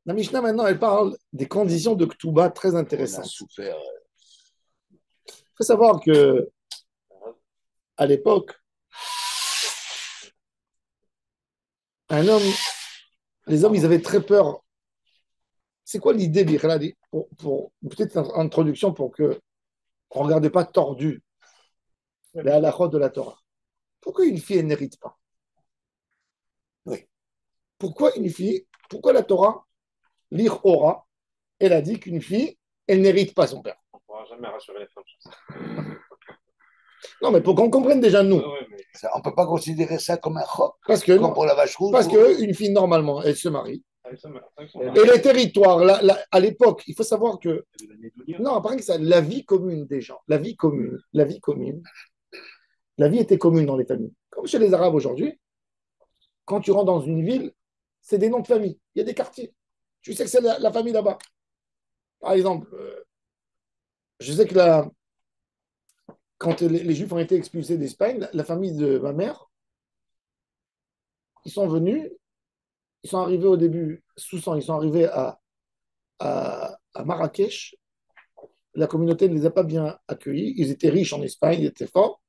La Mishnah, maintenant, elle parle des conditions de Ketouba très On a intéressantes. souffert. Il faut savoir que à l'époque, un homme, les hommes, ils avaient très peur. C'est quoi l'idée, Bichladi, pour une petite introduction pour que on ne regarde pas tordu les halachot de la Torah. Pourquoi une fille, elle n'hérite pas? Oui. Pourquoi une fille, pourquoi la Torah, lire Ora, elle a dit qu'une fille, elle n'hérite pas son père? On ne pourra jamais rassurer les femmes sur ça. Non, mais pour qu'on comprenne déjà nous. Ouais, mais On ne peut pas considérer ça comme un chok, Parce que, comme non, pour la vache rouge. parce qu'une fille, normalement, elle se marie. avec ça, Et les territoires, à l'époque, il faut savoir que. Non, après que ça, la vie commune des gens, la vie commune, la vie était commune dans les familles. Comme chez les Arabes aujourd'hui, quand tu rentres dans une ville, c'est des noms de famille. Il y a des quartiers. Tu sais que c'est la famille là-bas. Par exemple, je sais que quand les Juifs ont été expulsés d'Espagne, la famille de ma mère, ils sont venus, ils sont arrivés au début, Soussan, ils sont arrivés à Marrakech. La communauté ne les a pas bien accueillis. Ils étaient riches en Espagne, ils étaient forts.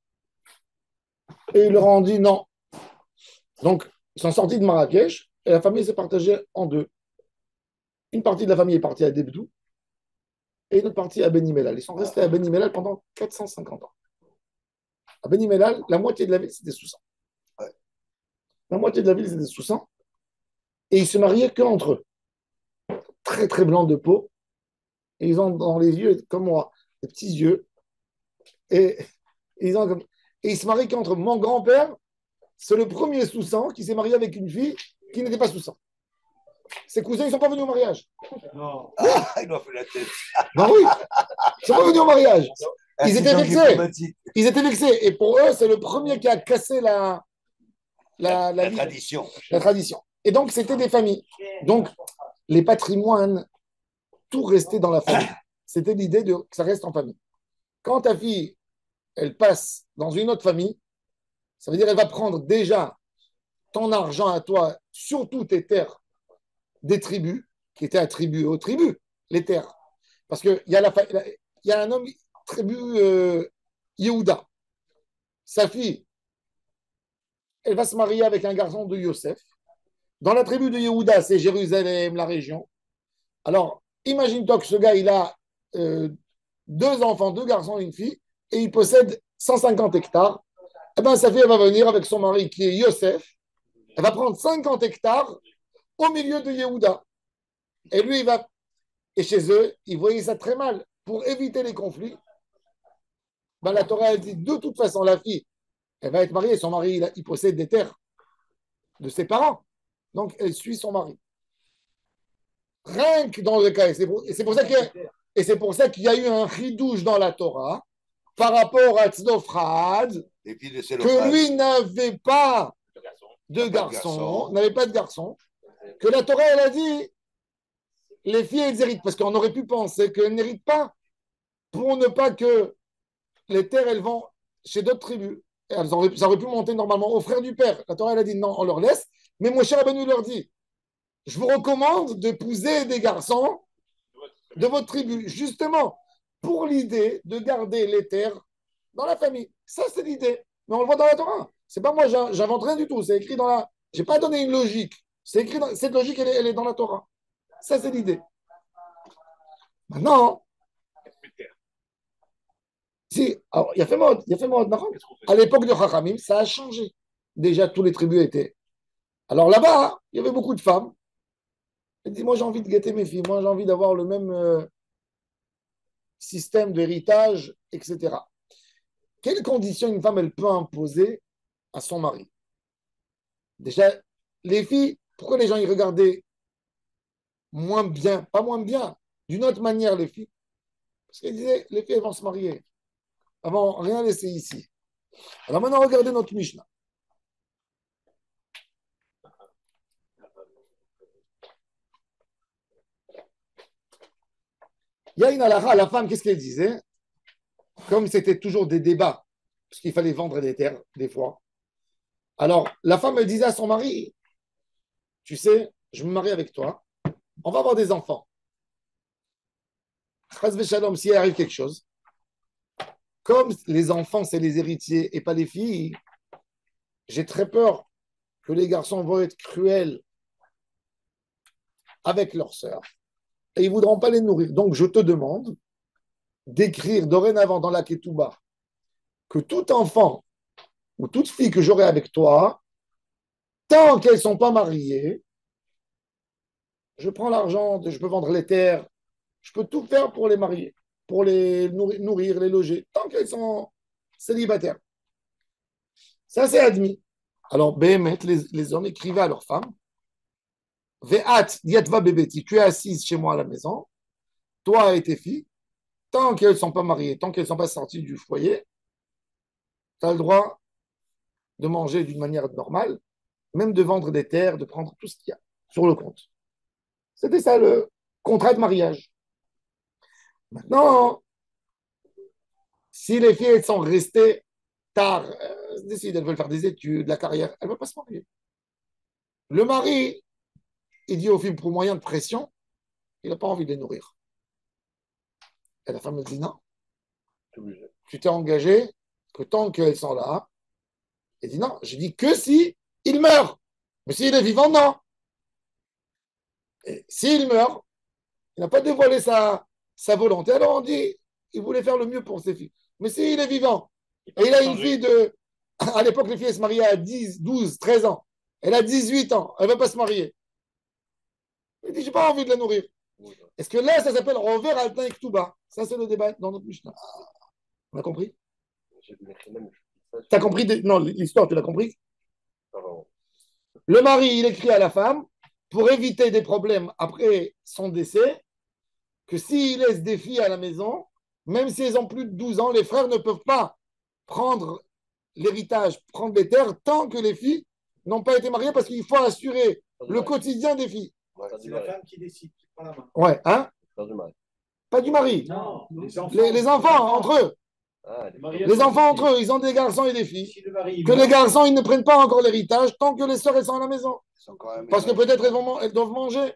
Et ils leur ont dit non. Donc, ils sont sortis de Marrakech et la famille s'est partagée en deux. Une partie de la famille est partie à Debdou et une autre partie à Beni Mellal. Ils sont restés à Beni Mellal pendant 450 ans. À Beni Mellal, la moitié de la ville, c'était Soussan. Ouais. La moitié de la ville, c'était Soussan. Et ils se mariaient qu'entre eux. Très, très blancs de peau. Et ils ont dans les yeux, comme moi, des petits yeux. Et, et ils se marient qu'entre eux. Mon grand-père, c'est le premier Soussan qui s'est marié avec une fille qui n'était pas Soussan. Ses cousins, ils ne sont pas venus au mariage. non. Ah, il m'a fait la tête. Ben oui, ils ne sont pas venus au mariage. Ils étaient vexés. Ils étaient vexés. Et pour eux, c'est le premier qui a cassé la tradition. La tradition. Et donc, c'était des familles. Donc, les patrimoines, tout restait dans la famille. C'était l'idée que ça reste en famille. Quand ta fille, elle passe dans une autre famille, ça veut dire qu'elle va prendre déjà ton argent à toi, surtout tes terres des tribus, qui étaient attribuées aux tribus, les terres. Parce qu'il y a un homme, tribu Yehuda. Sa fille, elle va se marier avec un garçon de Yosef. Dans la tribu de Yehuda, c'est Jérusalem, la région. Alors, imagine-toi que ce gars, il a deux enfants, deux garçons et une fille, et il possède 150 hectares. Eh bien, sa fille, elle va venir avec son mari qui est Yosef. Elle va prendre 50 hectares au milieu de Yehuda. Et lui, il va. Et chez eux, ils voyaient ça très mal. Pour éviter les conflits, ben, la Torah, elle dit de toute façon, la fille, elle va être mariée. Son mari, il possède des terres de ses parents. Donc, elle suit son mari. Rien que dans le cas, et c'est pour ça qu'il y a eu un ridouche dans la Torah par rapport à Tzlofrad, que lui n'avait pas de garçon, n'avait pas de garçon, que la Torah, elle a dit, les filles, elles héritent, parce qu'on aurait pu penser qu'elles n'héritent pas, pour ne pas que les terres, elles vont chez d'autres tribus. Et ça aurait pu monter normalement aux frères du père. La Torah, elle a dit non, on leur laisse, mais Moshe Rabbeinu leur dit, je vous recommande d'épouser des garçons de votre tribu, justement, pour l'idée de garder les terres dans la famille. Ça, c'est l'idée. Mais on le voit dans la Torah. C'est pas moi, j'invente rien du tout. C'est écrit dans la. J'ai pas donné une logique. C'est écrit dans. Cette logique, elle est dans la Torah. Ça, c'est l'idée. Maintenant, si, alors, il y a fait mode, à l'époque de Chachamim, ça a changé. Déjà, tous les tribus étaient. Alors là-bas, il y avait beaucoup de femmes. Elle dit, moi, j'ai envie de gâter mes filles. Moi, j'ai envie d'avoir le même système d'héritage, etc. Quelles conditions une femme, elle peut imposer à son mari? Déjà, les filles, pourquoi les gens y regardaient moins bien, pas moins bien, d'une autre manière, les filles? Parce qu'ils disaient, les filles, elles vont se marier. Elles vont rien laisser ici. Alors maintenant, regardez notre Mishnah. Il y a une halakha, la femme, qu'est-ce qu'elle disait? Comme c'était toujours des débats, parce qu'il fallait vendre des terres, des fois. Alors, la femme, elle disait à son mari, tu sais, je me marie avec toi, on va avoir des enfants. Chas v'shalom, s'il arrive quelque chose, comme les enfants, c'est les héritiers et pas les filles, j'ai très peur que les garçons vont être cruels avec leurs sœurs et ils ne voudront pas les nourrir. Donc, je te demande d'écrire dorénavant dans la Ketouba que tout enfant ou toute fille que j'aurai avec toi, tant qu'elles ne sont pas mariées, je prends l'argent, je peux vendre les terres, je peux tout faire pour les marier, pour les nourrir, les loger, tant qu'elles sont célibataires. Ça, c'est admis. Alors, Béhémet, les hommes écrivaient à leurs femmes, Ve'at diatva bebeti, tu es assise chez moi à la maison, toi et tes filles, tant qu'elles ne sont pas mariées, tant qu'elles ne sont pas sorties du foyer, tu as le droit de manger d'une manière normale, même de vendre des terres, de prendre tout ce qu'il y a sur le compte. C'était ça le contrat de mariage. Maintenant, si les filles elles sont restées tard, décident, elles veulent faire des études, la carrière, elles ne veulent pas se marier. Le mari, il dit aux filles, pour moyen de pression, il n'a pas envie de les nourrir. Et la femme me dit non, tu t'es engagé que tant qu'elles sont là, elle dit non, je dis que si il meurt. Mais s'il est vivant, non. Et s'il meurt, il n'a pas dévoilé sa volonté. Alors on dit, il voulait faire le mieux pour ses filles. Mais s'il est vivant, et il a une fille de... À l'époque, les filles se mariaient à 10, 12, 13 ans. Elle a 18 ans, elle ne veut pas se marier. Il dit, je n'ai pas envie de la nourrir. Est-ce que là, ça s'appelle Rover Altin et Ktuba? Ça, c'est le débat dans notre Mishnah. On a compris? Tu as compris? Non, l'histoire, tu l'as compris? Le mari, il écrit à la femme, pour éviter des problèmes après son décès, que s'il laisse des filles à la maison, même si elles ont plus de 12 ans, les frères ne peuvent pas prendre l'héritage, prendre les terres, tant que les filles n'ont pas été mariées, parce qu'il faut assurer le quotidien des filles. C'est la femme qui décide, qui prend la main. Ouais, hein? Pas du mari. Non, Les enfants, entre eux. Les enfants entre eux, ils ont des garçons et des filles. Si le mari Que les garçons, ils ne prennent pas encore l'héritage tant que les sœurs, elles sont à la maison. Parce que peut-être elles doivent manger.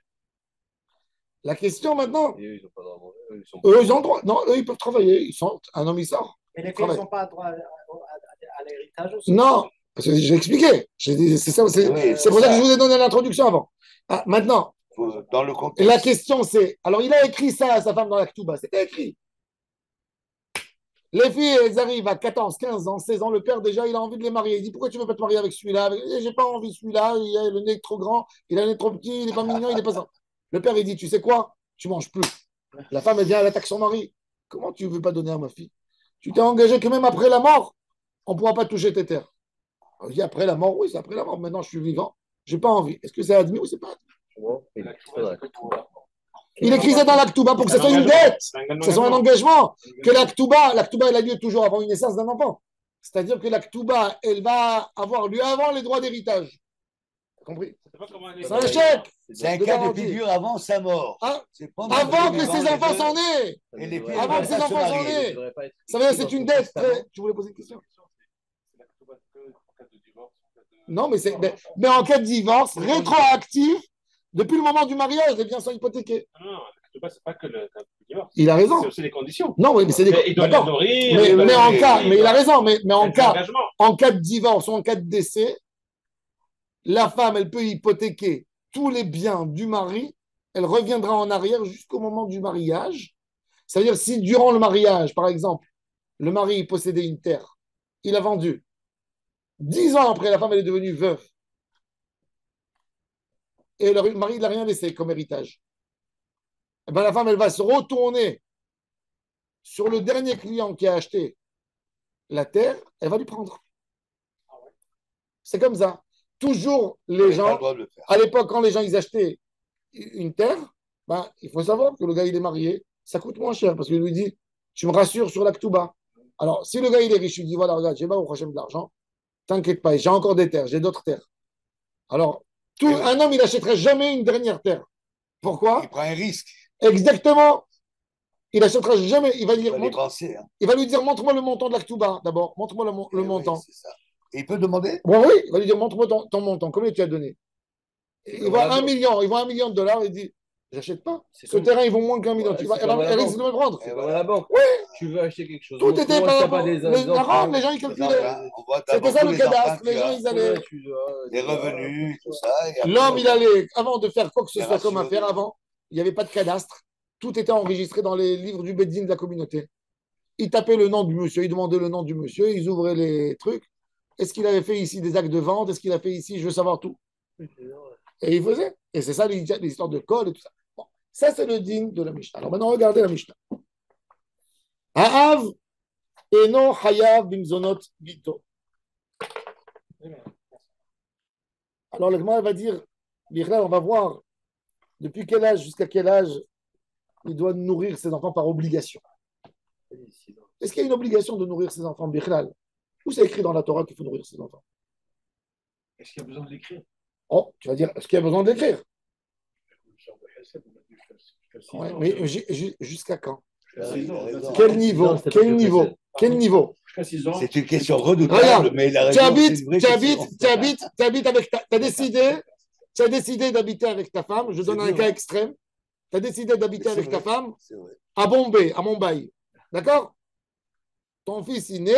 La question maintenant, Et eux, ils n'ont pas le droit de manger. eux, ils ont le droit. Non, eux, ils peuvent travailler. Un homme, il sort. Mais les filles Travaille. n'ont pas droit à l'héritage aussi. Non, parce que j'ai expliqué. C'est ça, c'est pour ça que je vous ai donné l'introduction avant. Ah, maintenant, Dans le contexte. la question c'est, alors il a écrit ça à sa femme dans la Ketouba, c'était écrit. Les filles, elles arrivent à 14, 15 ans, 16 ans, le père déjà, il a envie de les marier. Il dit, pourquoi tu ne veux pas te marier avec celui-là? J'ai pas envie de celui-là, il a le nez trop grand, il a le nez trop petit, il n'est pas mignon, il n'est pas ça. Le père, il dit, tu sais quoi? Tu manges plus. La femme, elle vient, elle attaque son mari. Comment tu ne veux pas donner à ma fille? Tu t'es engagé que même après la mort, on ne pourra pas toucher tes terres. Il dit, après la mort, oui, c'est après la mort. Maintenant, je suis vivant. Je n'ai pas envie. Est-ce que c'est admis ou c'est pas admis? Il écrit ça dans l'Aktouba pour que ce soit une dette, que ce soit un engagement, que l'Aktouba, elle a lieu toujours avant une naissance d'un enfant. C'est-à-dire que l'Aktouba, elle va avoir lieu avant les droits d'héritage. Compris? C'est un chèque. C'est un cas de figure avant sa mort. Hein? C'est pas Avant que les ses enfants s'en aient. Et les filles, Avant elles que ses veulent pas se enfants s'en marier. aient. Ça veut dire que c'est une dette. Tu voulais poser une question? Non, mais en cas de divorce, rétroactif, depuis le moment du mariage, les biens sont hypothéqués. Non, c'est pas que le divorce. Il a raison. C'est aussi les conditions. Non, oui, mais c'est des Il doit les d'accord. nourrir. Mais il a raison. Mais en cas engagement. de divorce ou en cas de décès, la femme, elle peut hypothéquer tous les biens du mari. Elle reviendra en arrière jusqu'au moment du mariage. Ça veut dire si durant le mariage, par exemple, le mari possédait une terre, il a vendu. 10 ans après, la femme, elle est devenue veuve. Et le mari, il n'a rien laissé comme héritage. Eh ben, la femme, elle va se retourner sur le dernier client qui a acheté la terre, elle va lui prendre. C'est comme ça. Toujours les gens, à l'époque, quand les gens ils achetaient une terre, ben, il faut savoir que le gars, il est marié, ça coûte moins cher parce qu'il lui dit, tu me rassures sur l'Aktouba. Alors, si le gars, il est riche, il dit, voilà, regarde, j'ai pas au prochain de l'argent, t'inquiète pas, j'ai encore des terres, j'ai d'autres terres. Alors, un homme, il n'achèterait jamais une dernière terre. Pourquoi? Il prend un risque. Exactement. Il n'achètera jamais. Il va lui dire, il va lui dire, montre-moi le montant de l'Aktouba d'abord. Montre-moi le montant. Oui, c'est ça. Et il peut demander? Bon, oui, il va lui dire, montre-moi ton montant. Combien tu as donné? Il voit 1 million, il voit $1 million, il dit, j'achète pas. Ce terrain, il vaut moins qu'1 million. Ouais, Elle risque de me le prendre. C'est comme à la banque. Oui. Tu veux acheter quelque chose. Tout était par par les gens, ils calculaient. C'était ça le cadastre. Les gens, ils allaient. Les revenus, tout ça. L'homme, il allait, avant de faire quoi que ce soit comme affaire, avant, il n'y avait pas de cadastre. Tout était enregistré dans les livres du Beddin de la communauté. Il tapait le nom du monsieur, il demandait le nom du monsieur, ils ouvraient les trucs. Est-ce qu'il avait fait ici des actes de vente? Est-ce qu'il a fait ici? Je veux savoir tout. Et il faisait. Et c'est ça l'histoire de col et tout ça. Bon, ça, c'est le din de la Mishnah. Alors maintenant, regardez la Mishnah. Ha'av eno hayav bimzonot bito. Alors, le Gemara va dire, on va voir depuis quel âge jusqu'à quel âge il doit nourrir ses enfants par obligation. Est-ce qu'il y a une obligation de nourrir ses enfants, Bichlal? Où c'est écrit dans la Torah qu'il faut nourrir ses enfants? Est-ce qu'il y a besoin de l'écrire? Oh, tu vas dire, est-ce qu'il y a besoin de l'écrire? Ouais, mais jusqu'à quand? Quel niveau? Quel niveau? Quel niveau? C'est une question redoutable, regarde, mais il a tu raison. habites avec tu as décidé d'habiter avec ta femme. Je donne un cas extrême. Tu as décidé d'habiter avec ta femme à Bombay, à Mumbai. D'accord? Ton fils est né,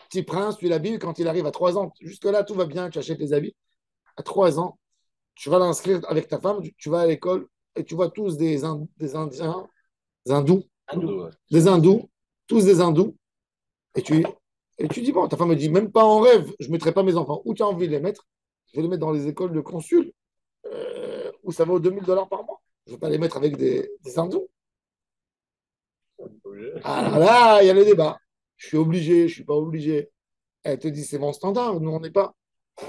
petit prince, tu l'habilles quand il arrive à 3 ans. Jusque-là, tout va bien, tu achètes les habits. À 3 ans, tu vas l'inscrire avec ta femme, tu vas à l'école et tu vois tous des Indiens, des hindous, tous des hindous. Et tu dis, bon, ta femme me dit, même pas en rêve, je ne mettrai pas mes enfants. Où tu as envie de les mettre? Je vais les mettre dans les écoles de consul, où ça vaut $2000 par mois. Je ne vais pas les mettre avec des hindous. Alors là, il y a le débat. Je suis obligé, je ne suis pas obligé. Elle te dit, c'est mon standard, nous, on n'est pas.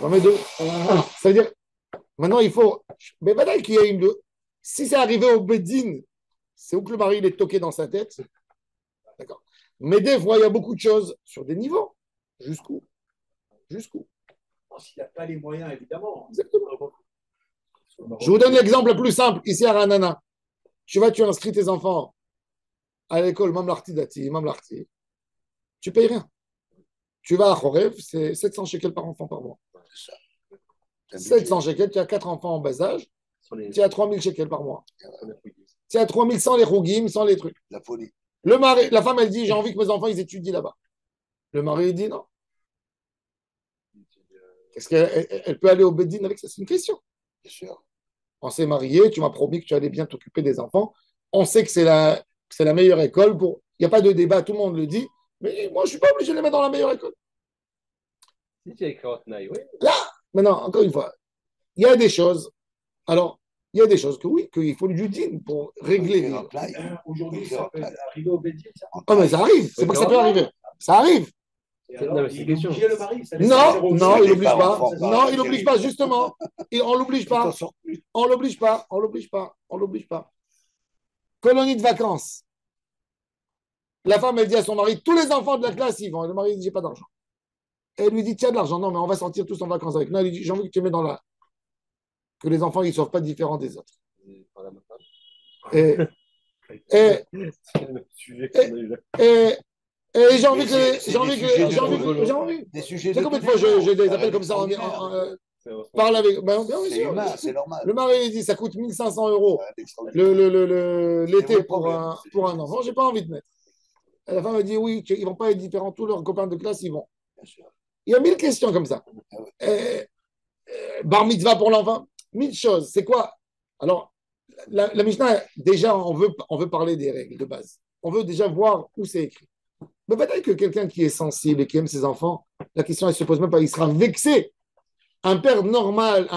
J'en mets 2. Ça veut dire, maintenant, il faut. Mais voilà qu'il y a une. Si c'est arrivé au Beddin, c'est où que le mari il est toqué dans sa tête. D'accord. Mais des fois, il y a beaucoup de choses sur des niveaux. Jusqu'où? Jusqu'où? S'il n'a pas les moyens, évidemment. Exactement. Je vous donne l'exemple le plus simple. Ici à Ranana, tu inscris tes enfants à l'école Mamlarti Dati, Mamlarti. Tu payes rien. Tu vas à Chorev, c'est 700 shekels par enfant par mois. 700 shekels, tu as 4 enfants en bas âge, tu as 3000 shekels par mois. Tu as 3000 sans les rougim, sans les trucs. La folie. La femme, elle dit, j'ai envie que mes enfants, ils étudient là-bas. Le mari, il dit non. Est-ce qu'elle peut aller au Beddin avec ça? C'est une question. Bien sûr. On s'est mariés, tu m'as promis que tu allais bien t'occuper des enfants. On sait que c'est la meilleure école. Il n'y a pas de débat, tout le monde le dit. Mais moi, je ne suis pas obligé de les mettre dans la meilleure école. Si tu as écrit en oui. Là, maintenant, encore une fois, il y a des choses. Alors, il y a des choses que oui, qu'il faut du din pour régler. Aujourd'hui, ça peut arriver au Bédine. Oh, mais ça arrive. C'est pas que ça peut arriver. Ça arrive. Alors, il oblige le mari. Non, il n'oblige pas. Non, il n'oblige pas, justement. On ne l'oblige pas. On ne l'oblige pas. On ne l'oblige pas. Colonie de vacances. La femme, elle dit à son mari, tous les enfants de la classe, ils vont. Et le mari dit, j'ai pas d'argent. Et elle lui dit, tiens de l'argent. Non, mais on va sortir tous en vacances avec. Non, elle lui dit, j'ai envie que tu mets dans la. Que les enfants, ils ne soient pas différents des autres. Et j'ai envie que. J'ai envie. Tu sais combien de fois j'ai des appels comme ça parle avec. C'est normal. Le mari dit ça coûte 1500 euros l'été pour un enfant, j'ai pas envie de mettre. Et la femme me dit oui, ils vont pas être différents, tous leurs copains de classe, ils vont. Il y a 1000 questions comme ça. Bar mitzvah pour l'enfant, 1000 choses. C'est quoi? Alors, la Mishnah, déjà, on veut parler des règles de base. On veut déjà voir où c'est écrit. Mais peut-être que quelqu'un qui est sensible et qui aime ses enfants, la question, elle ne se pose même pas. Il sera vexé. Un père normal,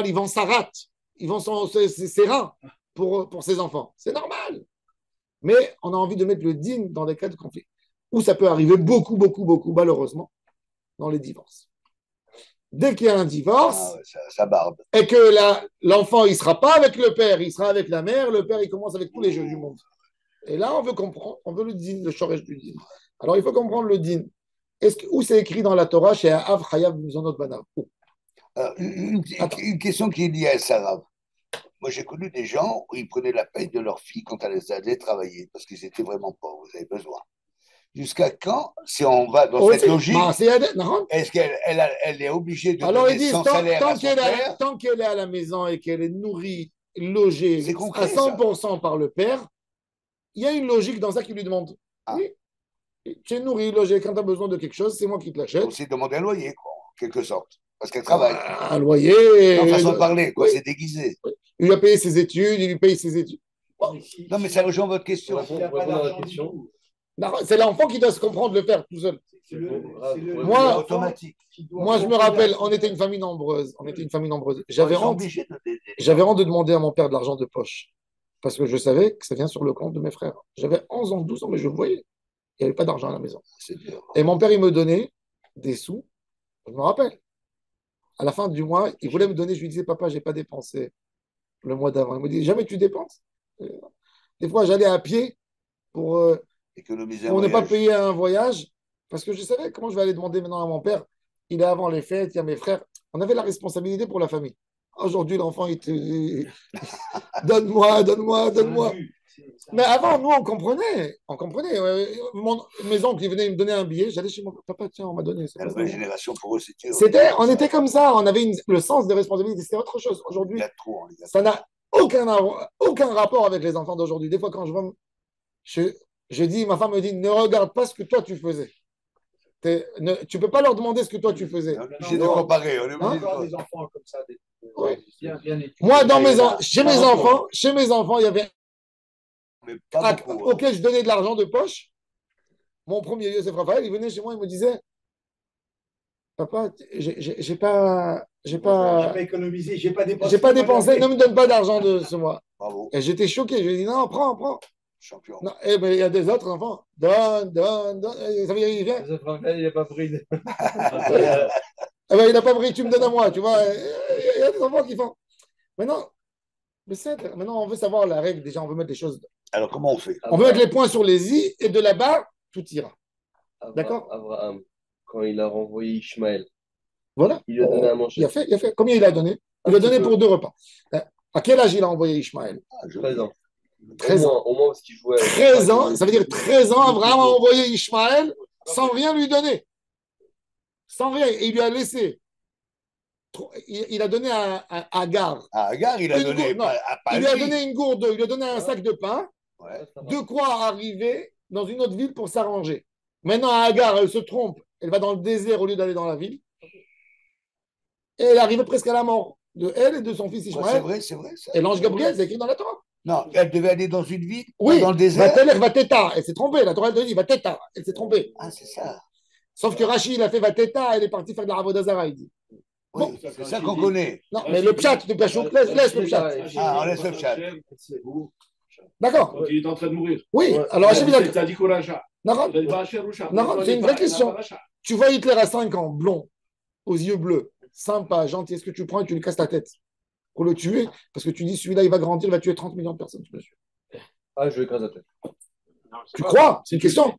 il vend sa rate. Il vend ses reins pour ses enfants. C'est normal. Mais on a envie de mettre le din dans les cas de conflit. Où ça peut arriver beaucoup, malheureusement, dans les divorces. Dès qu'il y a un divorce, ça barbe. Et que l'enfant, il ne sera pas avec le père, il sera avec la mère, le père, il commence avec tous les jeux du monde. Et là, on veut comprendre, on veut le din, le shoresh du din. Alors, il faut comprendre le din. Où c'est écrit dans la Torah chez Av Chayav Mizonot Banav? Une question qui est liée à Sarah. Moi, j'ai connu des gens où ils prenaient la paye de leur fille quand elles allaient travailler parce qu'ils étaient vraiment pauvres, ils avaient besoin. Jusqu'à quand, si on va dans Aussi, cette logique, non. est-ce qu'elle est obligée de Alors ils donner disent, son salaire à son père? tant qu'elle est à la maison et qu'elle est nourrie, logée C'est à concret, ça. 100% par le père, il y a une logique dans ça qui lui demande. Ah. Oui, tu es nourri, logé, quand tu as besoin de quelque chose, c'est moi qui te l'achète. Aussi demander un loyer, quoi, en quelque sorte. Parce qu'elle travaille. Un loyer. Non, façon de parler, quoi, Oui. c'est déguisé. Il lui a payé ses études, il lui paye ses études. Non, mais ça rejoint votre question. Répondre à la question. C'est l'enfant qui doit se comprendre le faire tout seul. Moi, automatique. Moi, je me rappelle, on était une famille nombreuse. J'avais Ils sont honte. obligés de donner. J'avais honte de demander à mon père de l'argent de poche. Parce que je savais que ça vient sur le compte de mes frères. J'avais 11 ans, 12 ans, mais je voyais. Il n'y avait pas d'argent à la maison. C'est dur. Et mon père, il me donnait des sous. Je me rappelle. À la fin du mois, il voulait me donner. Je lui disais, papa, je n'ai pas dépensé le mois d'avant. Il me dit, jamais tu dépenses. Des fois, j'allais à pied pour Économiser un pour ne pas voyage. payer un voyage. Parce que je savais comment je vais aller demander maintenant à mon père. Il est avant les fêtes, il y a mes frères. On avait la responsabilité pour la famille. Aujourd'hui, l'enfant, il te dit donne-moi, donne-moi, donne-moi. Mais avant, nous, on comprenait. On comprenait. Mes oncles, ils venaient me donner un billet. J'allais chez mon papa, tiens, on m'a donné. La nouvelle génération, pour eux, c'est dur. On était comme ça. On avait le sens de responsabilité. C'était autre chose. Il Aujourd'hui, y a trop. ça n'a aucun rapport avec les enfants d'aujourd'hui. Des fois, quand je vois, je dis, ma femme me dit, ne regarde pas ce que toi tu faisais. Tu ne peux pas leur demander ce que toi tu faisais. On est obligé de comparer. On est obligé de Encore des enfants comme ça, Oui. bien étudiés. Moi, Ah, chez mes enfants, il y avait Mais pas beaucoup. auquel je donnais de l'argent de poche. Mon premier Yosef Raphaël, il venait chez moi, il me disait, papa, j'ai pas économisé, j'ai pas dépensé. ne me donne pas d'argent de ce mois. Bravo, Et j'étais choqué. Je lui ai dit, non, prends. champion. Non, mais il y a des autres enfants. Donne. Et ça veut dire, il vient. Il n'a pas pris. Eh ben, il n'a pas pris, tu me donnes à moi, tu vois. Il y a des enfants qui font. Maintenant, maintenant, on veut savoir la règle. Déjà, on veut mettre les choses. Alors, comment on fait? On veut mettre les points sur les i et de là-bas, tout ira. D'accord. Abraham, quand il a renvoyé Ishmaël, Voilà. il lui a donné à manger. Il a fait. Combien il a donné? Il a donné pour 2 repas. À quel âge il a envoyé Ishmaël? 13 ans. 13 ans. Au moins parce qu'il jouait. 13 ans, ça veut dire 13 ans, Abraham a envoyé Ishmaël sans rien lui donner. Sans rien. Et il lui a laissé. Il a donné à Agar. Ah, Agar, il a donné. Il lui a donné une gourde, il lui a donné un sac de pain. Ouais. De quoi arriver dans une autre ville pour s'arranger. Maintenant, Agar, elle se trompe. Elle va dans le désert au lieu d'aller dans la ville. Et elle arrive presque à la mort de elle et de son fils Ouais, Ishmaël. c'est vrai. Ça. Et l'ange Gabriel, c'est écrit dans la Torah. Non, elle devait aller dans une ville, Oui, dans le désert. va-teta. Elle s'est trompée. La Torah, elle te dit va-teta. Elle s'est trompée. Ah, c'est ça. Sauf que Rachid, il a fait va-teta. Elle est partie faire de la Ravodazara, il dit. Oui, Bon. c'est ça qu'on connaît. Non, mais le pshat de Pachouk, laisse le pshat. Ah, on laisse le chat. D'accord. Quand il est en train de mourir. Oui, alors Hachem, il a T'as dit Kouracha. Non, c'est une vraie question. Tu vois Hitler à 5 ans, blond, aux yeux bleus, sympa, gentil. Est-ce que tu prends et tu lui casses la tête pour le tuer? Parce que tu dis, celui-là, il va grandir, il va tuer 30 millions de personnes, monsieur. Ah, je vais écraser la tête. Tu crois? C'est une question.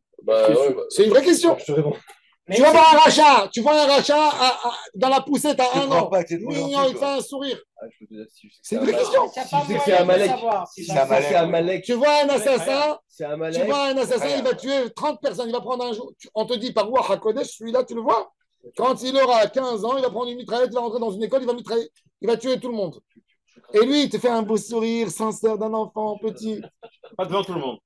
C'est une vraie question. Je te réponds. Tu vas voir un rachat dans la poussette à 1 an. pas que c'est trop Mignon, gentil, il fait un sourire. Ah, je peux te dire, si je sais que C'est une vraie question. Si je sais que c'est Amalek. Si je sais que c'est Amalek. Tu vois un assassin, C'est Amalek. il va tuer 30 personnes. Il va prendre un jour. On te dit par Roi HaKodesh, celui-là, tu le vois? Quand il aura 15 ans, il va prendre une mitraillette, il va rentrer dans une école, il va tuer tout le monde. Et lui, il te fait un beau sourire sincère d'un enfant petit. Pas devant tout le monde.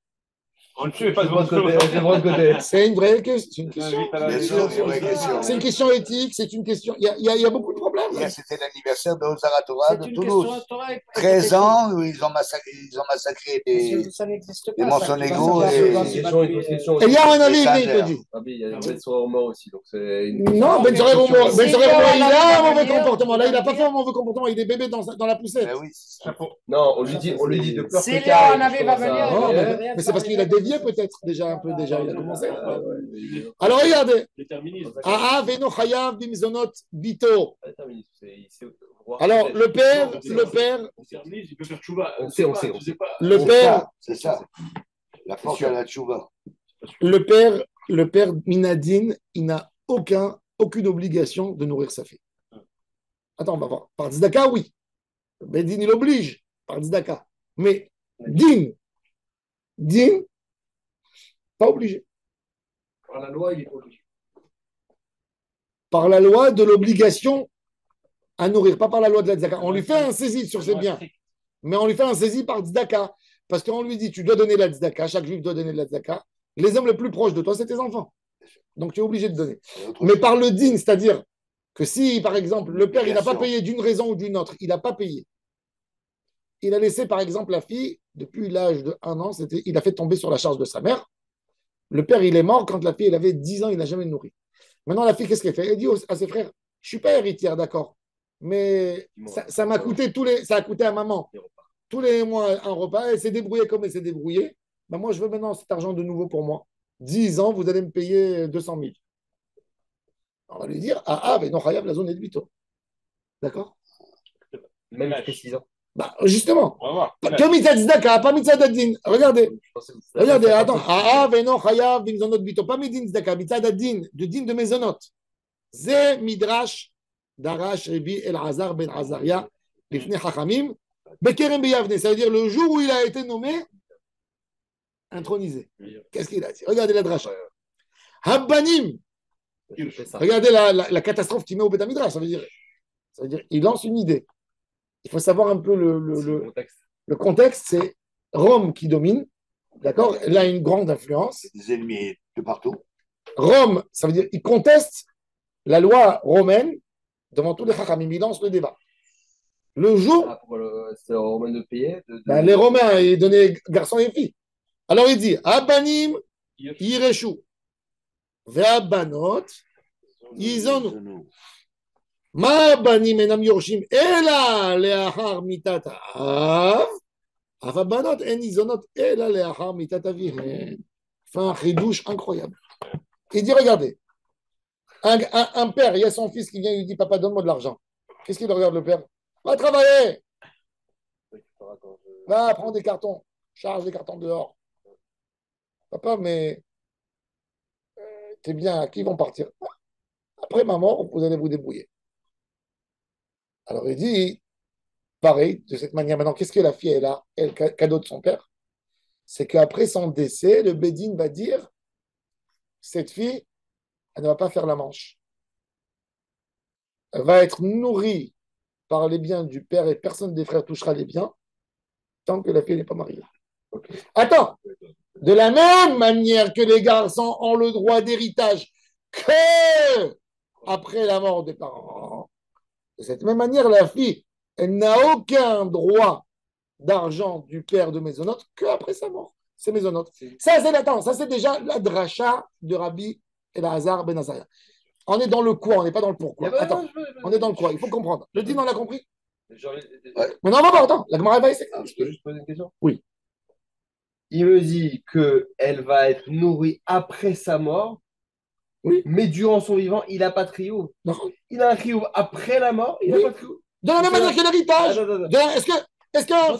On ne tue pas Je devant tout le monde. côté. C'est une vraie question. Bien sûr, c'est une vraie question. C'est une question éthique, c'est une question. Il y a beaucoup de problèmes. Hier, c'était l'anniversaire de Ozaratora de C'est une Toulouse. question historique. 13 ans où ils ont massacré Ça n'existe des pas. Monténégraux ça. et- Et il y a un avis, il te dit. Ah, mais il y a une bête sur Romain aussi. Donc c'est une... Non, Ben Zorer, C'est il a un mauvais manière, comportement. Là, il n'a pas manière. fait un mauvais comportement. Il est bébé dans la poussette. Ben oui, c'est ça. Non, on lui dit de peur Si que Léon t'arrives, avait je pas commence venu, à- Non, Ouais. mais c'est parce qu'il a dévié peut-être déjà un peu. Il a commencé. Ouais. Alors regardez. Déterminisme. Ah, Veno Chayav Bimzonot Bito. Déterminisme, il sait voir Alors peut-être. le père, Déterminisme, il peut faire tchouva. On sait. Je sais pas. le C'est père, ça, c'est ça. La force à la tchouva. le père Minadine, il n'a aucune obligation de nourrir sa fille. Attends, on va voir. Par Tzedaka, oui. Bedin, il oblige par Tzedaka. Mais Din, pas obligé. Par la loi, il est pas obligé. Par la loi de l'obligation à nourrir, pas par la loi de la tzedaka. On lui fait un saisie sur ses biens, mais on lui fait un saisie par tzedaka. Parce qu'on lui dit, tu dois donner la tzedaka, chaque juif doit donner de la tzedaka. Les hommes les plus proches de toi, c'est tes enfants. Donc tu es obligé de donner. Mais par le din, c'est-à-dire que si, par exemple, le père, il n'a pas payé d'une raison ou d'une autre, il n'a pas payé. Il a laissé, par exemple, la fille, depuis l'âge de 1 an, il a fait tomber sur la charge de sa mère. Le père, il est mort quand la fille, elle avait 10 ans, il n'a jamais nourri. Maintenant, la fille, qu'est-ce qu'elle fait? Elle dit à ses frères, je ne suis pas héritière, d'accord, mais ça m'a coûté ça a coûté à maman tous les mois un repas, elle s'est débrouillée comme elle s'est débrouillée. Ben moi, je veux maintenant cet argent de nouveau pour moi. 10 ans, vous allez me payer 200 000. On va lui dire, mais non, Chayav, la zone est de Bito. D'accord? Même jusqu'à 6 ans. Bah, justement. On va voir. Que mitzvah tzedaka, pas mitzvah d'adin. Regardez. Regardez, attends. Veno Chayav, bimzonot Bito. Pas midin tzedaka, mitzvah d'adin, de din de mezonot. Ze midrash darash Rabbi Elazar ben Azaria, lifnei Chachamim, bekerem beyavne. Ça veut dire le jour où il a été nommé intronisé. Qu'est-ce qu'il a dit? Regardez la dracha. Habbanim. Regardez la catastrophe qu'il met au Beth Midrash. Ça veut dire, il lance une idée. Il faut savoir un peu le contexte. C'est Rome qui domine. D'accord? Elle a une grande influence. Des ennemis de partout. Rome, ça veut dire il conteste la loi romaine devant tous les Chachamim. Il lance le débat. Le jour. C'est aux Romains de payer. Les Romains, ils donnaient garçons et filles. Alors il dit Abanim Yireshu Ve'abanot Yizonu. Ma Abanim enam yorshim ela leachar mitat ha'av Avabanot en Yizonot ela leachar mitat avihen. Fait un chidouche incroyable. Il dit regardez, un père, il y a son fils qui vient et lui dit papa, donne-moi de l'argent. Qu'est-ce qu'il regarde le père? Va travailler. Va prendre des cartons. Charge des cartons dehors. Papa, mais t'es bien, qui vont partir? Après ma mort, vous allez vous débrouiller. Alors il dit, pareil, de cette manière. Maintenant, qu'est-ce que la fille, elle cadeau de son père? C'est qu'après son décès, le Bédine va dire, cette fille, elle ne va pas faire la manche. Elle va être nourrie par les biens du père et personne des frères touchera les biens tant que la fille n'est pas mariée. Attends, de la même manière que les garçons ont le droit d'héritage que après la mort des parents, de cette même manière, la fille, elle n'a aucun droit d'argent du père de Mésonote qu'après sa mort. C'est Mésonote. Ça, c'est déjà la dracha de Rabbi Elazar ben Azaria. On est dans le quoi, on n'est pas dans le pourquoi. Attends, on est dans le quoi, il faut comprendre. Le din, on l'a compris? Maintenant, on va voir, attends, la Gemara va essayer. Je peux juste poser une question? Oui. Il me dit qu'elle va être nourrie après sa mort, oui. Mais durant son vivant, il n'a pas de triouf. Il a un triouf après la mort, il n'a pas de triouf. De la même manière que l'héritage. Est-ce qu'un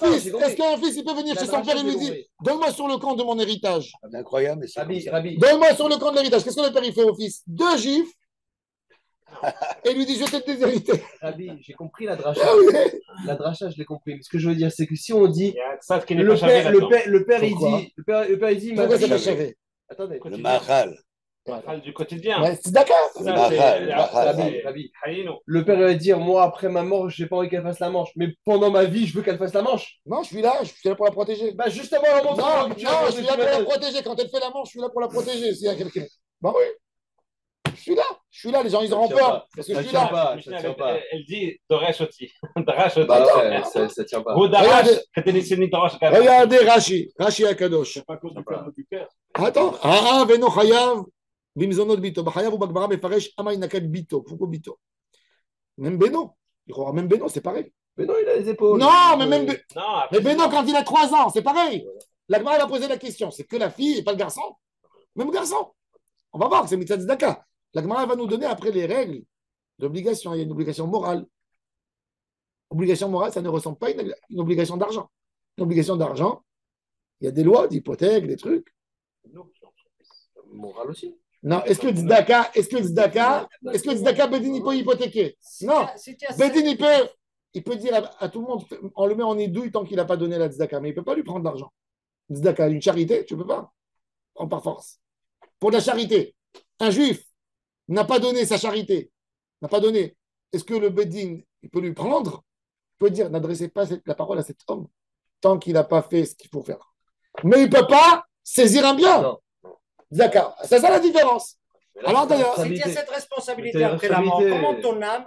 fils, il peut venir chez son père et lui dire donne-moi sur le compte de mon héritage? C'est incroyable, mais c'est donne-moi sur le compte de l'héritage. Qu'est-ce que le père il fait au fils? 2 gifs. Et lui dit je t'ai déshérité. Rabbi, j'ai compris la dracha. La dracha, je l'ai compris. Mais ce que je veux dire, c'est que si on dit le père il dit pourquoi c'est pas chavé? Attendez. Le mahal. Du quotidien. C'est d'accord. Le père va dire moi après ma mort, j'ai pas envie qu'elle fasse la manche, mais pendant ma vie, je veux qu'elle fasse la manche. Non, je suis là pour la protéger. Bah justement, la manche. Non, je suis là pour la protéger. Quand elle fait la manche, je suis là pour la protéger. S'il y a quelqu'un. Bah oui. Je suis là, les gens ils auront peur. Parce que je suis là. Elle dit Doresh aussi. Doresh aussi. Ça tient pas. Regardez Rashi Akadosh. Attends. Veno Chayav. Bimzonot Bito. Bachayav ou Bagbara Mefaresh Amay Nakat Bito. Pourquoi Bito? Même Beno. Il croira même Beno, c'est pareil. Beno, il a les épaules. Non, mais même mais Beno, quand il a 3 ans, c'est pareil. La Gemara va poser la question. C'est que la fille et pas le garçon. Même garçon. On va voir, c'est Mitzvah Tzedaka. La Gemara va nous donner après les règles d'obligation. Il y a une obligation morale. Obligation morale, ça ne ressemble pas à une obligation d'argent. Une obligation d'argent, il y a des lois d'hypothèque, des trucs. Morale aussi. Non, est-ce que Tzedaka, Bedin, il peut hypothéquer? Non, Bedin, il peut dire à tout le monde, on le met en édouille tant qu'il n'a pas donné la Tzedaka, mais il ne peut pas lui prendre d'argent. Tzedaka, une charité, tu ne peux pas. Prends par force. Pour de la charité, un juif n'a pas donné sa charité, n'a pas donné, est-ce que le Bedin, il peut lui prendre? Il peut dire, n'adressez pas la parole à cet homme tant qu'il n'a pas fait ce qu'il faut faire. Mais il ne peut pas saisir un bien. Non. D'accord. C'est ça la différence. Alors, d'ailleurs, Si tu as cette responsabilité Mais après la mort, responsabilité- comment ton âme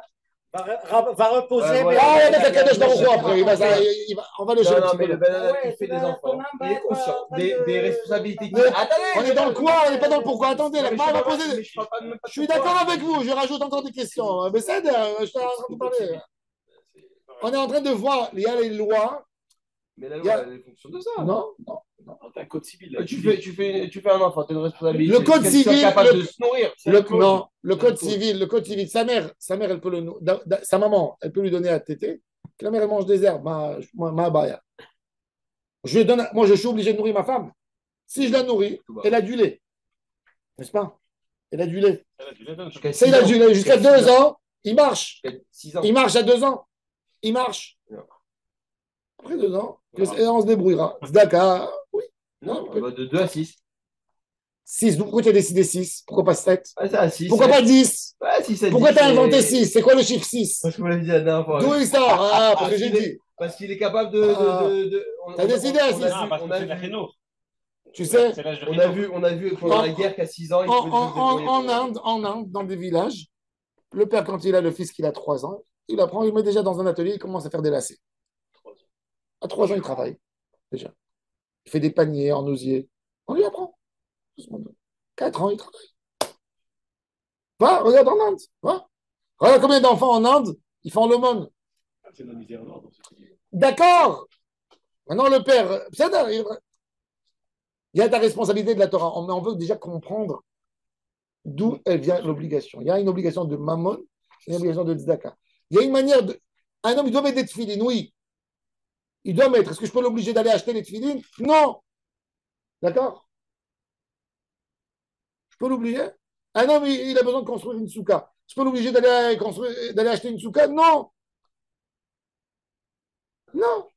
va reposer voilà. ah, avec la Kadosh Baruch Hu après, on va le gérer. Non, mais le Ben Ouais, il fait des ton enfants. âme Il est va- conscient va- des va- responsabilités. Mais Attendez, on est dans le quoi, on n'est pas dans le pourquoi. Attendez, la Mais Gemara va je poser. parle pas de- même pas de Je suis pourquoi. d'accord avec vous, je rajoute encore des questions. Mais c'est, je suis en train de parler. On est en train de voir, il y a les lois. Mais la Il y a- loi, elle fonctionne de ça. Non, non. T'as un code civil. Tu fais un enfant, tu as une responsabilité. Le code Qu'elle soit civil, capable le- de se nourrir. Non, le C'est un code code. civil, sa mère, elle peut sa maman, elle peut lui donner à téter. Que la mère, elle mange des herbes, ma baya. Moi, je suis obligé de nourrir ma femme. Si je la nourris, elle a du lait. N'est-ce pas? Elle a du lait. Si il a du lait jusqu'à 2 ans, il marche. 6 ans. Il marche à 2 ans. Il marche. Non. Après 2 ans, on se débrouillera. D'accord. Oui. Non, de 2 à 6. 6. Pourquoi tu as décidé 6? Pourquoi pas 7? Ouais, ça à 6. Pourquoi pas 10? Ouais, 6 à 10. Pourquoi tu as inventé 6? C'est quoi le chiffre 6? Parce que vous l'avez dit la dernière fois. D'où il sort? Ah, parce que j'ai dit. Parce qu'il est capable de. T'as décidé à 6. Ah, parce que c'est la Renault. Tu sais, C'est l'âge de On a vu pendant la guerre qu'à 6 ans, il pouvait se débrouiller. en Inde, dans des villages, le père, quand il a le fils qui a 3 ans, il apprend, il le met déjà dans un atelier, il commence à faire des lacets. À 3 ans, il travaille, déjà. Il fait des paniers en osier. On lui apprend. 4 ans, il travaille. Va, regarde en Inde. Va. Regarde combien d'enfants en Inde, ils font l'aumône. C'est la misère noire dans ce qu'il dit. D'accord. Maintenant, le père, il y a ta responsabilité de la Torah. Mais on veut déjà comprendre d'où elle vient l'obligation. Il y a une obligation de mammon, une obligation de tzedaka. Il y a une manière de. Un homme, il doit mettre des tefilines, oui. Il doit mettre. Est-ce que je peux l'obliger d'aller acheter les tefilines? Non. D'accord? Je peux l'obliger? Un homme, il a besoin de construire une souka. Je peux l'obliger d'aller acheter une souka? Non. Non.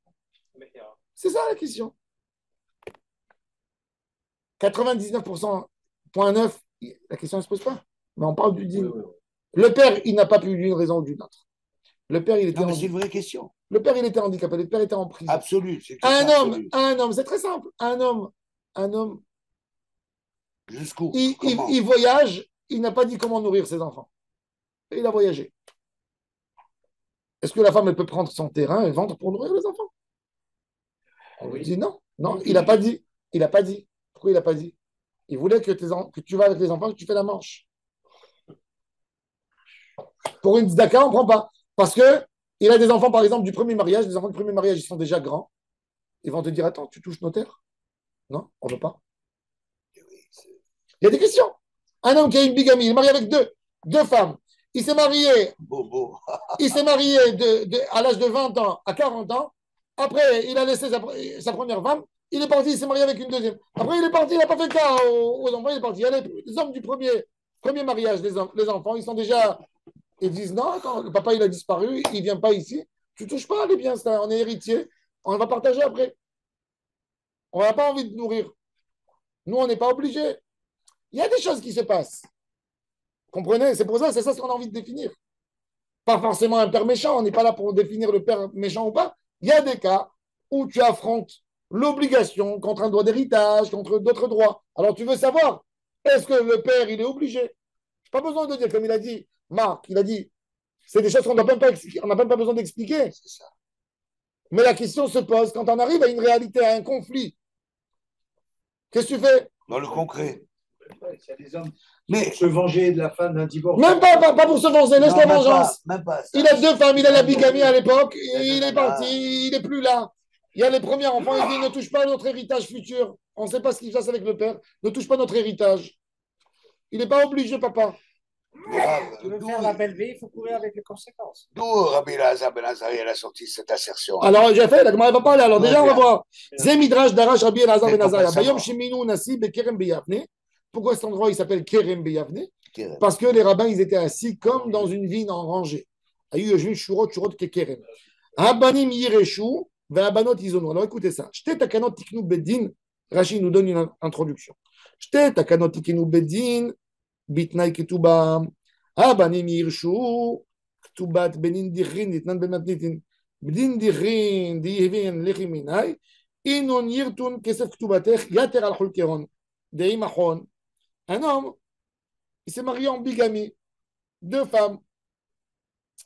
C'est ça la question. 99,9%, la question ne se pose pas. Mais on parle du dîme. Le père, il n'a pas pu d'une raison ou d'une autre. Le père, il était Non, mais c'est une vraie question. Le père, il était handicapé. Le père était en prison. Absolue. C'est tout Un absolu. homme, c'est très simple. Un homme, Jusqu'où? il voyage, il n'a pas dit comment nourrir ses enfants. Et il a voyagé. Est-ce que la femme, elle peut prendre son terrain et vendre pour nourrir les enfants? On lui dit non. Non, il n'a pas dit. Il n'a pas dit. Pourquoi il n'a pas dit? Il voulait que tu vas avec les enfants, que tu fais la manche. Pour une tzedaka, on ne prend pas. Parce que il a des enfants, par exemple, du premier mariage. Les enfants du premier mariage, ils sont déjà grands. Ils vont te dire, attends, tu touches nos terres? Non, on ne veut pas. Il y a des questions. Un homme qui a une bigamie, il est marié avec deux femmes. Il s'est marié, Bobo. il s'est marié à l'âge de 20 ans à 40 ans. Après, il a laissé sa première femme. Il est parti, il s'est marié avec une deuxième. Après, il est parti, il n'a pas fait cas aux enfants. Il est parti. Il y a les hommes du premier mariage, les enfants, ils sont déjà. Ils disent non, attends, le papa, il a disparu, il ne vient pas ici. Tu ne touches pas les biens, on est héritier. On va partager après. On n'a pas envie de nourrir. Nous, on n'est pas obligés. Il y a des choses qui se passent. Comprenez? C'est pour ça, c'est ça ce qu'on a envie de définir. Pas forcément un père méchant, on n'est pas là pour définir le père méchant ou pas. Il y a des cas où tu affrontes l'obligation contre un droit d'héritage, contre d'autres droits. Alors tu veux savoir, est-ce que le père, il est obligé? Je n'ai pas besoin de dire, comme il a dit, Marc, il a dit, c'est des choses qu'on n'a même pas besoin d'expliquer. C'est ça. Mais la question se pose quand on arrive à une réalité, à un conflit. Qu'est-ce que tu fais? Dans le concret. Il y a des hommes Mais qui se venger de la fin d'un divorce. Même pas pour se venger, laisse non, la même vengeance. pas, même pas ça. Il a 2 femmes, il a la bigamie à l'époque, Mais il non, est parti, il n'est plus là. Il y a les premiers enfants, il dit ne touche pas à notre héritage futur. On ne sait pas ce qu'il fasse avec le père, ne touche pas notre héritage. Il n'est pas obligé, papa. Tu veux faire la belle vie, il faut courir avec les conséquences. D'où Rabbi Lazar Ben Azariah a sorti cette assertion. Alors, j'ai fait, la Gemara va parler. Alors, déjà, on va bien. voir. Zemidrash Darash Rabbi Elazar Mais Ben Azariah. pourquoi Bayom savoir Sheminu Nasi Bekerem Beyavne. Pourquoi cet endroit il s'appelle Kerem Beyavne? Kerem. Parce que les rabbins ils étaient assis comme dans une vigne en rangée. Ayu Yoshvin Shurot Shurot Kekerem. Abanim Yireshu Ve'abanot Izono. Alors écoutez ça. Shte takanot tiknu bedin. Rachid nous donne une introduction. Shte takanot tiknu bedin בתנאי כתובה. הבנים ירשו כתובת בנין דיכרין, נתנן במתניתין, בדין דיכרין, דיהבין לכי מיני, אינון ירתון כסף כתובתך, יתר על חולקרון. דהי מחון. Un homme, il s'est marié en bigamie, 2 femmes.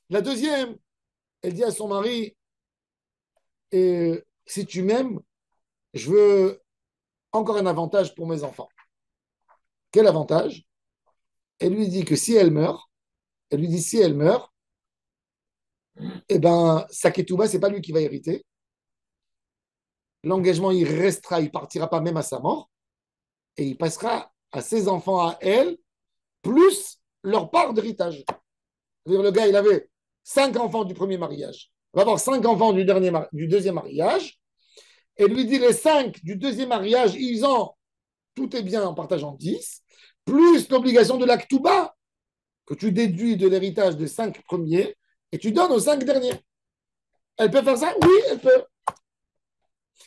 La deuxième, elle dit à son mari, si tu m'aimes, je veux encore un avantage pour mes enfants. Quel avantage? Elle lui dit que si elle meurt, eh ben, sa ketouba, c'est pas lui qui va hériter. L'engagement, il restera, il partira pas même à sa mort, et il passera à ses enfants, à elle, plus leur part d'héritage. C'est-à-dire, le gars, il avait 5 enfants du premier mariage. Il va avoir 5 enfants du deuxième mariage. Et lui dit, les 5 du deuxième mariage, ils ont tout est bien en partageant 10, plus l'obligation de la ketouba, que tu déduis de l'héritage des 5 premiers, et tu donnes aux 5 derniers. Elle peut faire ça? Oui, elle peut.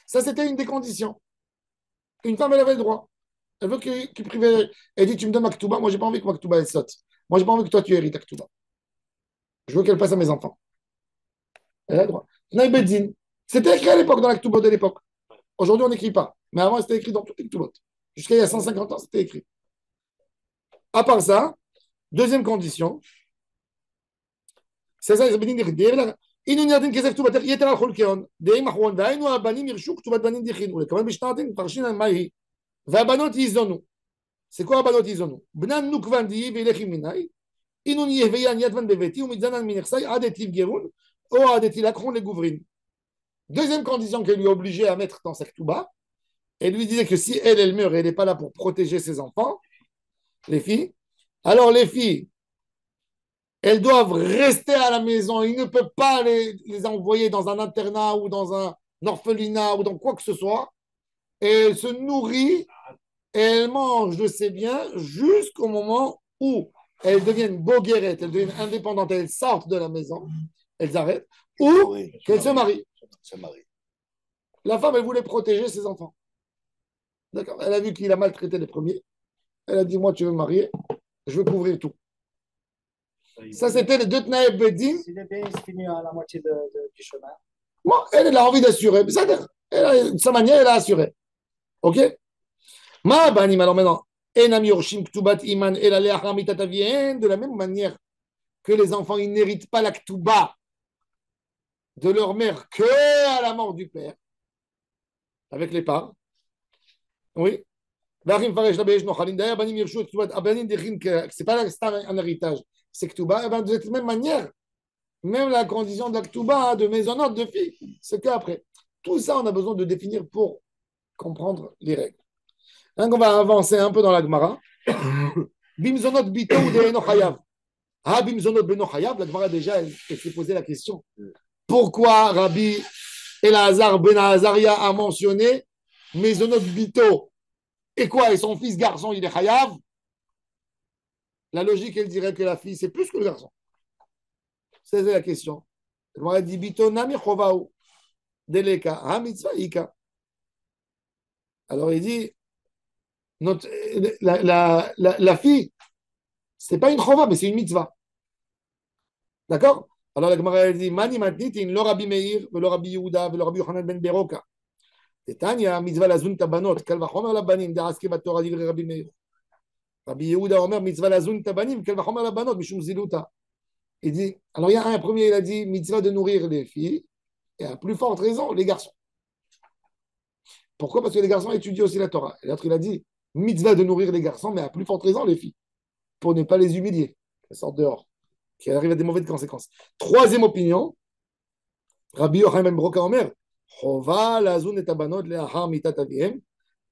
Ça, c'était une des conditions. Une femme, elle avait le droit. Elle veut qu'il privilège. Elle dit, tu me donnes ma ketouba, moi, j'ai pas envie que ma ketouba, elle saute. Moi, j'ai pas envie que toi, tu hérites ta ketouba. Je veux qu'elle passe à mes enfants. Elle a le droit. Naïbeddin. C'était écrit à l'époque, dans la ketouba de l'époque. Aujourd'hui, on n'écrit pas. Mais avant, c'était écrit dans toutes les ketubot. Jusqu'à il y a 150 ans, c'était écrit. À part ça, deuxième condition, c'est ça, إنه يدين كذا كتبت يترى الخلقيون دايم أخوان داين وبنين يرشوا كتبت بنين دخين وكمان بيشتغلين فرشين ما هي והבנות יזונו. C'est quoi הבנות יזונו? בנן נוקבן דיי וילכי מיני, אינון יהוויין ידבן בביתי ומצדנן מנכסי עד אתיב גרון או עד אתילקחון לגוברין. Deuxième condition qu'elle lui est obligée à mettre dans sa ketouba, elle lui disait que si elle meurt et elle n'est pas là pour protéger ses enfants, les filles, alors les filles, elles doivent rester à la maison. Il ne peut pas les envoyer dans un internat ou dans un orphelinat ou dans quoi que ce soit. Et elle se nourrit et elle mange de ses biens jusqu'au moment où elles deviennent boguerettes, elles deviennent indépendantes, elles sortent de la maison, elles arrêtent, ou qu'elles se marient. La femme, elle voulait protéger ses enfants. D'accord? Elle a vu qu'il a maltraité les premiers. Elle a dit, moi, tu veux me marier, je veux couvrir tout. Ça, c'était les 2 Tnaï Beddin. Si le bien se finit à la moitié du chemin. Bon, elle a envie d'assurer. De sa manière, elle a assuré. OK? Ma banim, alors maintenant, enam yorshim ktubat iman el aleachar mitat avien, de la même manière que les enfants, ils n'héritent pas la ktuba de leur mère que à la mort du père, avec les parts. Oui. C'est pas un héritage, c'est ktuba. De cette même manière, même la condition de la ktuba, de maisonnote, de fille, c'est qu'après. Tout ça, on a besoin de définir pour comprendre les règles. Donc, on va avancer un peu dans la Gemara. Bimzonot bito ou deeno chayav. Ah, bimzonot beno chayav. La Gemara, déjà, elle s'est posé la question. Pourquoi Rabbi Elazar ben Azaria a mentionné Mezonot bito? Et quoi? Et son fils garçon, il est chayav? La logique, elle dirait que la fille, c'est plus que le garçon. C'est la question. La Gemara dit bito nami chovaou. Deleka. Ha mitzvah ika. Alors, il dit la fille, c'est pas une chova, mais c'est une mitzvah. D'accord? Alors la Gemara dit Mani matnitin, lo Rabbi Meir, lo Rabbi Yehuda, lo Rabbi Yochanan ben Beroka. Tetanya, mitzvah lazun tabanot, kal vachomer labanim, da'aske batorah divre Rabbi Meir. Rabbi Yehuda Omer, mitzvah lazun tabanim, kal vachomer labanot, mishum ziluta. Il dit, alors il y a un premier, il a dit mitzvah de nourrir les filles, et à plus forte raison, les garçons. Pourquoi? Parce que les garçons étudient aussi la Torah. Et l'autre, il a dit mitzvah de nourrir les garçons, mais à plus forte raison les filles, pour ne pas les humilier, qu'elles sortent dehors, qu'elles arrivent à des mauvaises conséquences. Troisième opinion, Rabbi Yochanan ben Broka Omer, Chova lazun et abanot le'achar mitat aviem,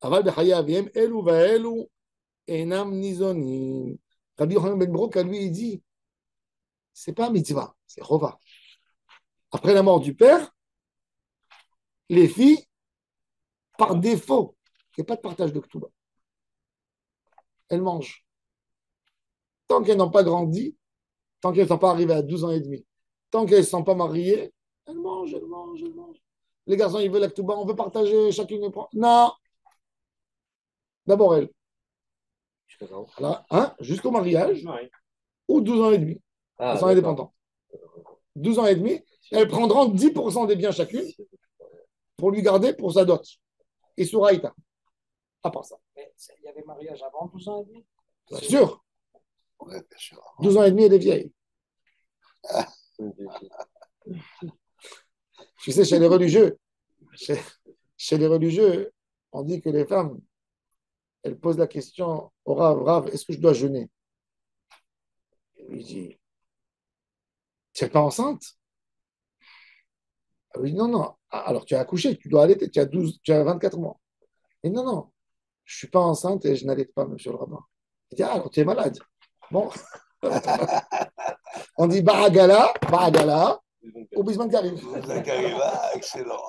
aval bechaye aviem, elu va'elu enam nizonim. Rabbi Yochanan ben Broka, lui, il dit, c'est pas mitzvah, c'est chova. Après la mort du père, les filles, par défaut, il n'y a pas de partage de Ktuba. Elles mangent. Tant qu'elles n'ont pas grandi, tant qu'elles ne sont pas arrivées à 12 ans et demi, tant qu'elles ne sont pas mariées, elles mangent. Les garçons, ils veulent la Ktuba, on veut partager, chacune prend. Non. D'abord elles. Alors, jusqu'au mariage, Ouais. ou 12 ans et demi. Ah, Elles sont d'accord. indépendantes. 12 ans et demi, elles prendront 10% des biens chacune pour lui garder pour sa dot. Et Souraïta. À part ça. Mais il y avait mariage avant 12 ans et demi. Bien sûr, Ouais, bien sûr. 12 ans et demi, elle est vieille. Tu sais, chez les religieux, chez les religieux, on dit que les femmes, elles posent la question au Rav, Rav, est-ce que je dois jeûner? Il lui dit, tu n'es pas enceinte? Elle lui dit, non, non. Ah, alors tu as accouché, tu dois allaiter, tu as 24 mois. Et non, non, je ne suis pas enceinte et je n'allaite pas, monsieur le rabbin. Il dit, ah, alors tu es malade. Bon, on dit Baragala, ou Bisman qui arrive. Zakariva, excellent.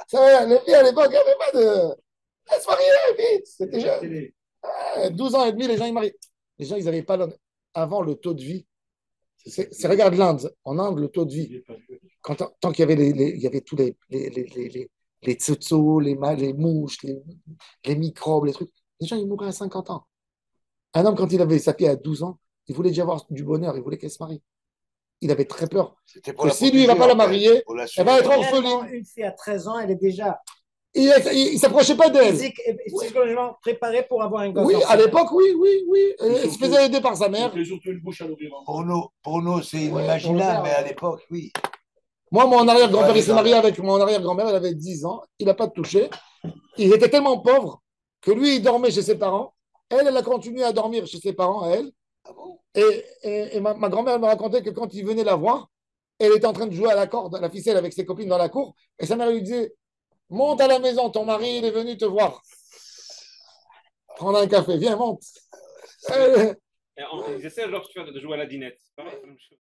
Ça, les filles à l'époque, il n'y avait pas de. Elles se mariaient vite, c'était jeune. 12 ans et demi, les gens ils marient. Les gens, ils n'avaient pas avant le taux de vie. Regarde l'Inde. En Inde, le taux de vie. Tant qu'il y avait, il y avait tous les tsotsos, les mouches, les microbes, les trucs. Les gens, ils mouraient à 50 ans. Un homme, quand il avait sa fille à 12 ans, il voulait déjà avoir du bonheur, il voulait qu'elle se marie. Il avait très peur C'était pour que la si lui, il ne va pas la marier, pour la elle va être Réellement, orpheline. une fille à 13 ans, elle est déjà Il ne s'approchait pas d'elle. psychologiquement préparée pour avoir un gosse. Oui, à l'époque, oui. Elle se surtout- faisait aider par sa mère. Il fait surtout une bouche à l'ouvrir. Pour nous, c'est Ouais, inimaginable, pour le mais faire, à l'époque, oui. Moi, mon arrière-grand-père, Ouais, il s'est marié avec mon arrière-grand-mère, elle avait 10 ans, il n'a pas touché. Il était tellement pauvre que lui, il dormait chez ses parents. Elle a continué à dormir chez ses parents, à elle. Ah bon? Et ma grand-mère me racontait que quand il venait la voir, elle était en train de jouer à la corde, à la ficelle avec ses copines dans la cour. Et sa mère lui disait, monte à la maison, ton mari, il est venu te voir. Prendre un café, viens, monte. Ils essaient, genre, tu vois, de jouer à la dinette. C'est pareil, la même chose.